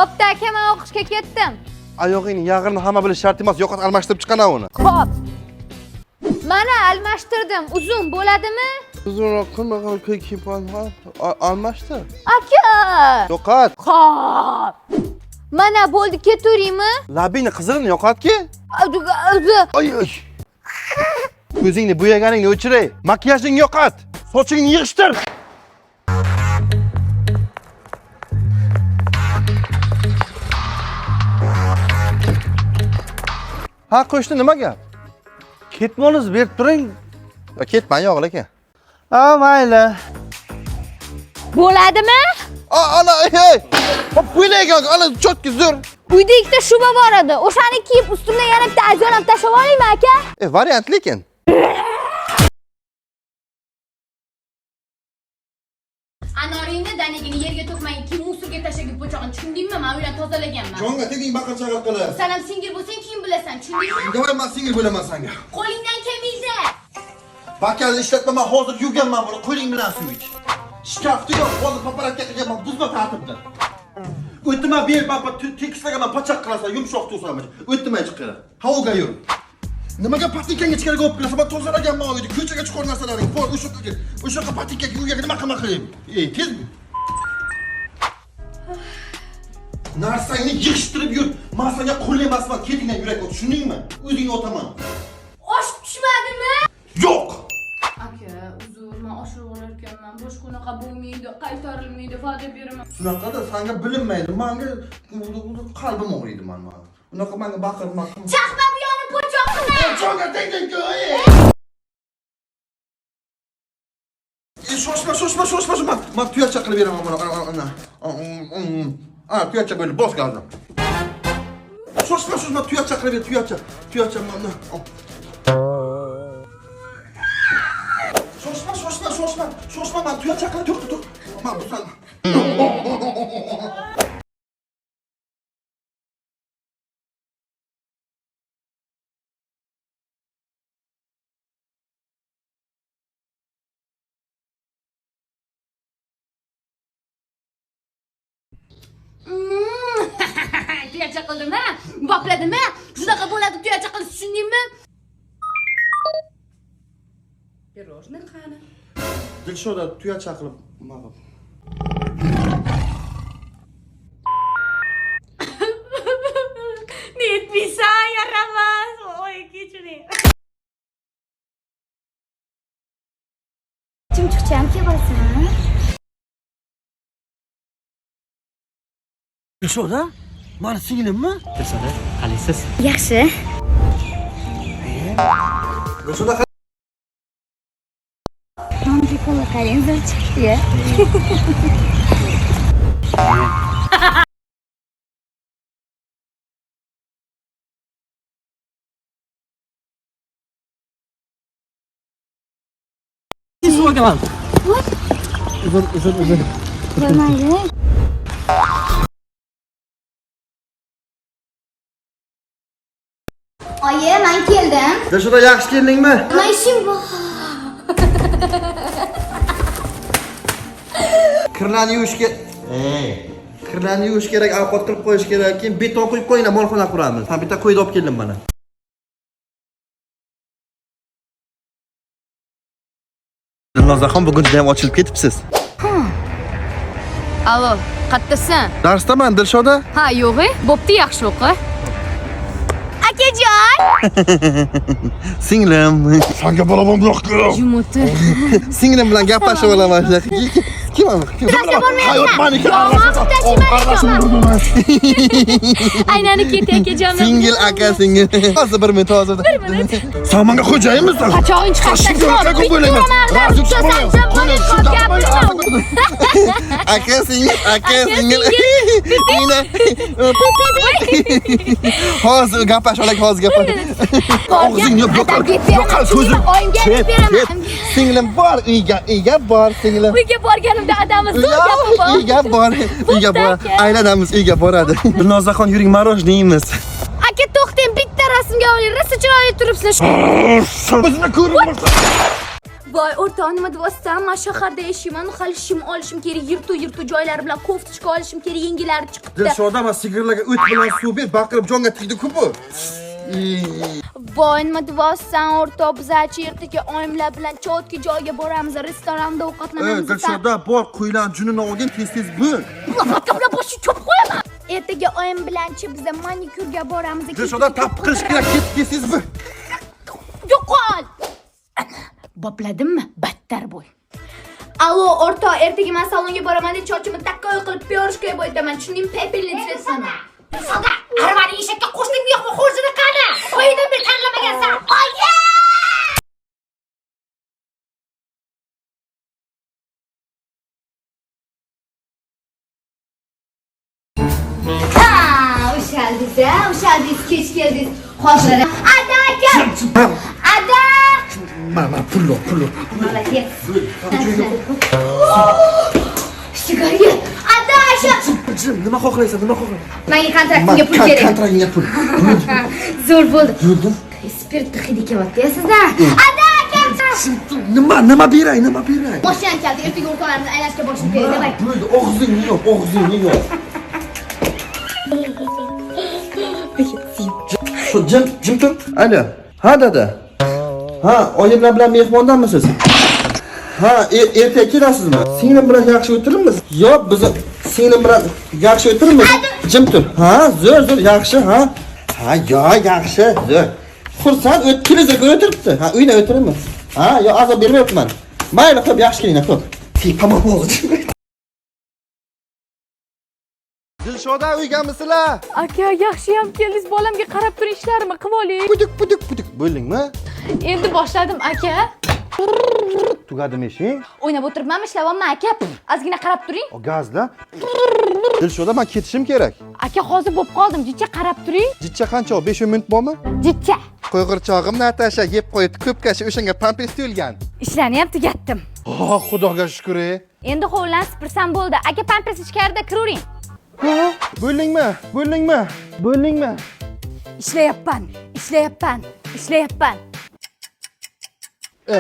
Bo'pti aka, men o'qishga ketdim. Oyog'ingning yag'rini hamma bilish shart emas, yo'qot almashtirib chiqana uni. Xo'p. Mana almashtirdim. Uzun bo'ladimi? Uzunroq qilmagan kiyib almashtir. Aka! Yo'qot. Xo'p. Mana bo'ldi, ketaveraymi? Labingni qizirini yo'qotki. Ay. Ko'zingni bo'yaganingni o'chiray. Makiyajingni yo'qot. Sochingni yig'ishtir. Ha, qo'shni nima gap? Ketmoningiz berib turing. Ketmang yo'g'il aka. Ha, mayli. Bo'ladimi? Ana, ey. Hop, bo'ylaygan, ana cho'tki zur. Uyda ikkita shuba bor edi. O'shani kiyib ustimdan yana bitta azyon ham tashlab olaymi aka? Variant lekin. Anoringni danigini yerga to'kmang, keyin musorga tashlab po'chog'ini tushundingmi? Men uydan tozalaganman. Jonga teging baqir-chaqir qilib. Sen ham singil bo'lsang, keyin bilasan, tushundingmi? Davay men singil bo'laman senga. Qo'lingdan kelmaydi. Bakalni ishlatma, men hozir yuvganman buni, qo'ling bilan suv ich. Shkafda yo'q, hozir paparatka qilganman, buzma tartibda. O'tma ber, papa tekislagaman, pachaq qilasan, yumshoq to'saman. O'tmay chiqar. Havoga yur. Nimaga patikanga ichkariga olib kirasan? Men tozalaganman uyda, ko'chaga chiqar narsalaring bor, o'sha yoqqa patikaga uyga nima qilayim? Tezmi? Narsangni yig'ishtirib yur. Men senga qul emasman, ketingdan yurak ot, tushundingmi? O'zingga otaman. Osh pishmadimi? Yo'q. Aka, uzr, men oshirib olarkanman. Boshqa unaqa bo'lmaydi, qaytarilmaydi, va'da beraman. Shunaqada senga bilinmaydi. Menga qalbim og'riydi mana. Unaqa menga baqirma. Chaqma bu yoni po'choqni. Jonga tegding-ku. Shoshma. Men tuyacha qilib beraman mana. Tuyacha bo'lib bos gazdan. Shoshma, tuyacha qilib ber, tuyacha mana. Shoshma, men tuyacha qilib tur. Men bu sen. Tuyacha qildimi? Bopladimi? Shunaqa bo'ladi, tuyacha qilish, tushundingmi? Pirojnoy qani? Dilshoda tuyacha qilib ma'lum. Netmisa yaramas. Oy, kechiring. Chimchiqcham kelsin. Dilshoda? Meni singlimmi? Dilshoda, qalaysiz? Yaxshi. Dilshoda Mamdikola qarang, zo'r chiqdi. So'raman. Uzun. Bo'lmaydi. Oyi, men keldim. Dilshoda yaxshi keldingmi? Nima ishim bor? Kirlarni yuvish kerak. Kirlarni yuvish kerak, ovqat qilib qo'yish kerak. Keyin beton quyib qo'yinglar, molxona quramiz. Ha, bitta qo'yni olib keldim mana. Dilnozaxon, bugun juda ham ochilib ketibsiz. Allo, qayerdasan? Darsdaman, Dilshoda. Ha, yo'g'i? Bo'pti, yaxshi o'qi. Akajon! Singlim. Senga bolaman buyoqqa. Yumuti. Singlim bilan gaplashib olaman. Kim bilan? Hayot meniki. Aynani ket akajon. Singil aka, singil. Hozir 1 minut hozirda. Sen menga xo'jayinmisan? Qachon chiqasan? Aka, singil. Hozir gaplash olak, hozir gaplash. Og'zingni yo'qol, ko'zing. Oyimga olib beraman. Singlim bor, uyga bor, singlim. Uyga borganimda adamiz zo'r gapi bor. Uyga bor. Aylanamiz, uyga boradi. Dilnozaxon, yuring, marojniy yeymiz. Aka, to'xtang, bitta rasmga oling. Rosa chiroyli turibsizlar. Bizni ko'rib Voy, o'rtoq, nima deyapsan? Men shaharda yashayman, hali shim olishim kerak, yirtu joylar bilan koftishka olishim kerak, yengilari chiqibdi. Dilshoda men sigirlarga o't bilan suv ber, baqirib jonga tegdi-ku bu. Voy, nima deyapsan o'rtoq? Biz achi ertaga oyimlar bilan chotki joyga boramiz, restoranda ovqatlanamiz. Dilshoda bor, qo'ylan junini olgin, tez-tez bo'l. Qapqablab boshni chop qo'yaman. Ertaga oyim bilanchi biz manikyurga boramiz. Dilshoda tap qilish kerak, tez-tez bo'l. Yo'qol. Bopladimmi? Battar bo'l. Allo, o'rtoq, ertaga men salonga boraman deb sochimni takkoy qilib pyorishga bo'ytaman. Tushundingmi? Pepelni tsvetsana. Soda, arvani eshakka qo'shdingmi yo'qmi? Xo'jini qani? Qo'ydan bir tanlamagansan. Oyi! O'shaldingiz, kech keldingiz. Hozir. Ada aka. Ada. Mana pul. Молодец. Sigaret. Ada asha. Nima xohlaysan? Menga kontraktingga pul kerak. Kontraktingga pul. Zo'r bo'ldi. Yurdim. Spirtni hidi kelyapti sizlar. Ada aka. Nima beray? Mashina keldi. Ertaga o'rtoqlarimizni aylashga borishim kerak. Davay. Bo'ldi, og'zingni yo'q. Shu jim tur. Alo. Ha dada. Ha, oyimlar bilan mehmondamisiz? Ha, ertaga kelasizmi? Singlim bilan yaxshi o'tiribmiz? Yo'q, biz singlim bilan yaxshi o'tiribmiz. Jim tur. Ha, zo'r, yaxshi, ha. Ha, yaxshi, zo'r. Xursand, televizorga o'tiribdi. Ha, uyda o'tiribmiz. Ha, yo azob bermayapman. Mayli, xo'p, yaxshi keling, xo'p. Tamom bo'ldi. Dilshoda uygamisizlar? Aka, yaxshiyam keldingiz. Bolamga qarab turing, ishlarimni qilib oling. Pudik. Bo'ldingmi? Endi boshladim, aka. Tugadimi ishing? O'ynab o'tiribmanmi, ishlayapman aka. Ozgina qarab turing. Gazda. Dilshoda, men ketishim kerak. Aka, hozir bo'lib qoldim. Jicha qarab turing. Jicha qancha? 5 minut bormi? Jicha. Qo'yg'irchog'im Natasha yeb qo'ydi, ko'pkashi o'shanga pampers to'lgan. Ishlarni ham tugatdim. Oh, Xudoga shukr. Endi hovlidan sipirsam bo'ldi. Aka, pampers ichkarida kiravering. Bo'ldingmi? Ishlayapman.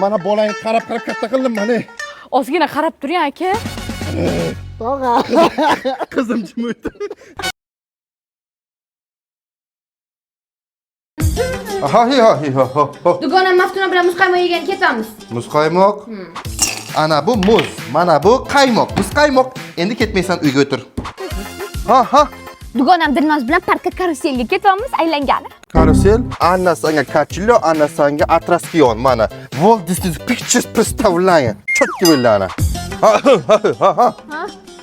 Mana bolangni qarab katta qildim mana. Ozgina qarab turing, aka. Qizim jim o'tdi. Ha. Dugonam Maftuna bilan muzqaymoq yegan ketamiz. Muzqaymoq? Ana bu muz, mana bu qaymoq. Muzqaymoq. Endi ketmaysan, uyga o'tir. Ha. Dugonam Dilnoz bilan parkka karuselga ketyapmiz, aylangani. Karusel, Anna sanga kachilo, Anna sanga atraksiyon, mana. Вот здесь pictures представляем. Четко выгляно. Ha.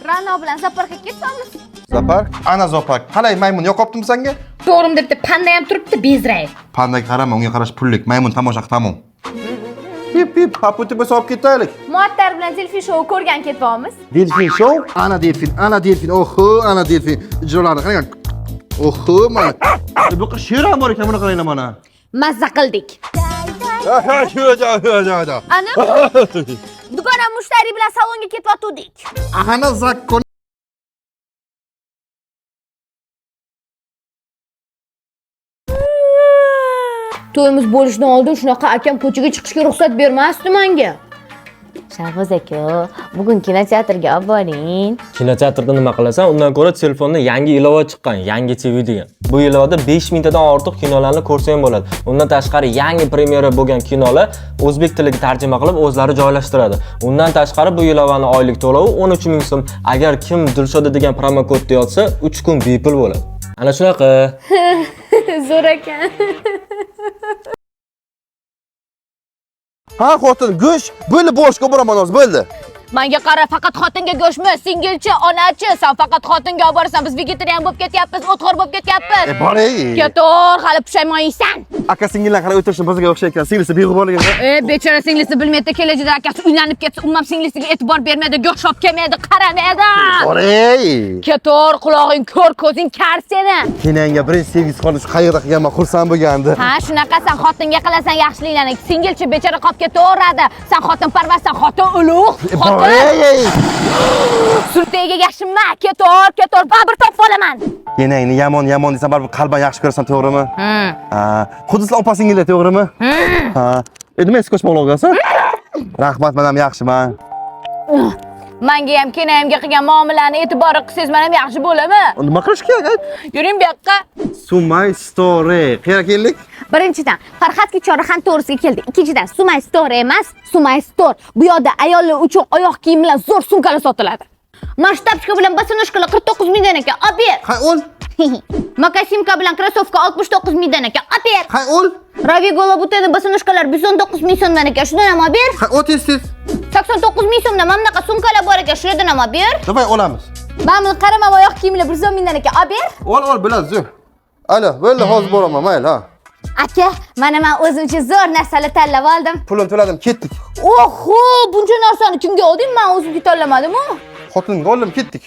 Rano bilan zaparkka ketyapmiz. Zapar? Ana zopark. Qalay maymun yo'qoptimi senga? To'g'rim debdi, panda ham turibdi, bezray. Pandaga qarama, unga qarash pullik. Maymun tomosha tamom. Pip, paputi bo'lsa olib ketaylik. Muattar bilan Delfin show ko'rgan ketyapmiz. Delfin show? Ana delfin. Oho, ana delfin. Ijrolarni qarang. Oho, mana. Bu qiz she'r ham bor ekan, buni qaranglar mana. Mazza qildik. Ha. Ana. Dugonam mushtari bilan salonga ketyapdik. Ana zakkon. To'yimiz bo'lishdan oldin shunaqa akam ko'chaga chiqishga ruxsat bermasdi menga. Shavvoz aka, bugun kinoteatrga olib boring. Kinoteatrda nima qilasan? Undan ko'ra telefonda yangi ilova chiqqan, yangi TV degan. Bu ilovada 5000 tadan ortiq kinolarni ko'rsang bo'ladi. Undan tashqari yangi premyera bo'lgan kinolar o'zbek tiliga tarjima qilib o'zlari joylashtiradi. Undan tashqari bu ilovani oylik to'lovi 13000 so'm. Agar kim Dilshoda degan promo kodni yozsa, 3 kun bepul bo'ladi. Ana shunaqa. Zo'r ekan. Ha, xotin, go'sht bo'ldi, boshqa boraman hozir, bo'ldi. Menga qara, faqat xotinga go'shtmi? Singilchi, onachi, sen faqat xotinga olib borasan. Biz vegetarian bo'lib ketyapmiz, o'txo'r bo'lib ketyapmiz. Boray. Ketor, hali pushaymonsan. Aka singillar qarab o'tirishni bizga o'xshaykan. Singlisi beg'uborligini. Bechora singlisi bilmaydi, kelajakda akasi uylanib ketsa, umuman singlisiga e'tibor bermaydi, go'sht olib kelmaydi, qaramaydi. Boray. Ketor, quloqing ko'r, ko'zing kar seni. Kenanga birinchi sevgisi qolish qayerda qilganman, xursand bo'lgandi. Ha, shunaqa sen xotinga qilasan yaxshiliklarni. Singilchi bechora qolib ketaveradi. Sen xotinparvarsan, xotin ulug'. Surtaga yashinma, ketor, baribir topib olaman. Kenangni yomon desam, baribir qalban yaxshi ko'rasan, to'g'rimi? Ha. Xuddi sizlar opa-singillar, to'g'rimi? Ha. Nima eski qo'shmoqlar o'qisan? Rahmat, men ham yaxshiman. Menga ham kenayimga qilgan muomalani e'tibor qilsangiz men ham yaxshi bo'laman. Nima qilish kerak? Yuring bu yoqqa. Sumay story. Qayerga keldik? Birinchidan, Farhatga chorrahan to'g'risiga keldik. Ikkinchidan, Sumay Store emas, Sumay Store. Bu yerda ayollar uchun oyoq kiyim bilan zo'r sumkalar sotiladi. Masshtabchka bilan bosinoshkalar 49 mingdan ekan. Olib ber. Hay ol. Makasimka bilan krossovka 69 mingdan ekan. Olib ber. Hay ol. Ravigola buteni bosinoshkalar 119 ming so'mdan ekan. Shundan ham olib ber. Hay o'tesiz. 89 ming so'mdan mana bunaqa sumkalar bor ekan. Shundan ham olib ber. Davay olamiz. Mana buni qarama, oyoq kiyimlar 110 mingdan ekan. Olib ber. Ol, bilan zo'r. Alo, bo'ldi, hozir boraman, mayli, ha. Aka, mana men o'zim uchun zo'r narsalar tanlab oldim. Pulini to'ladim, ketdik. Oho, buncha narsani kimga olding? Men o'zimga tanlamadim-ku. Xotinimga oldim, ketdik.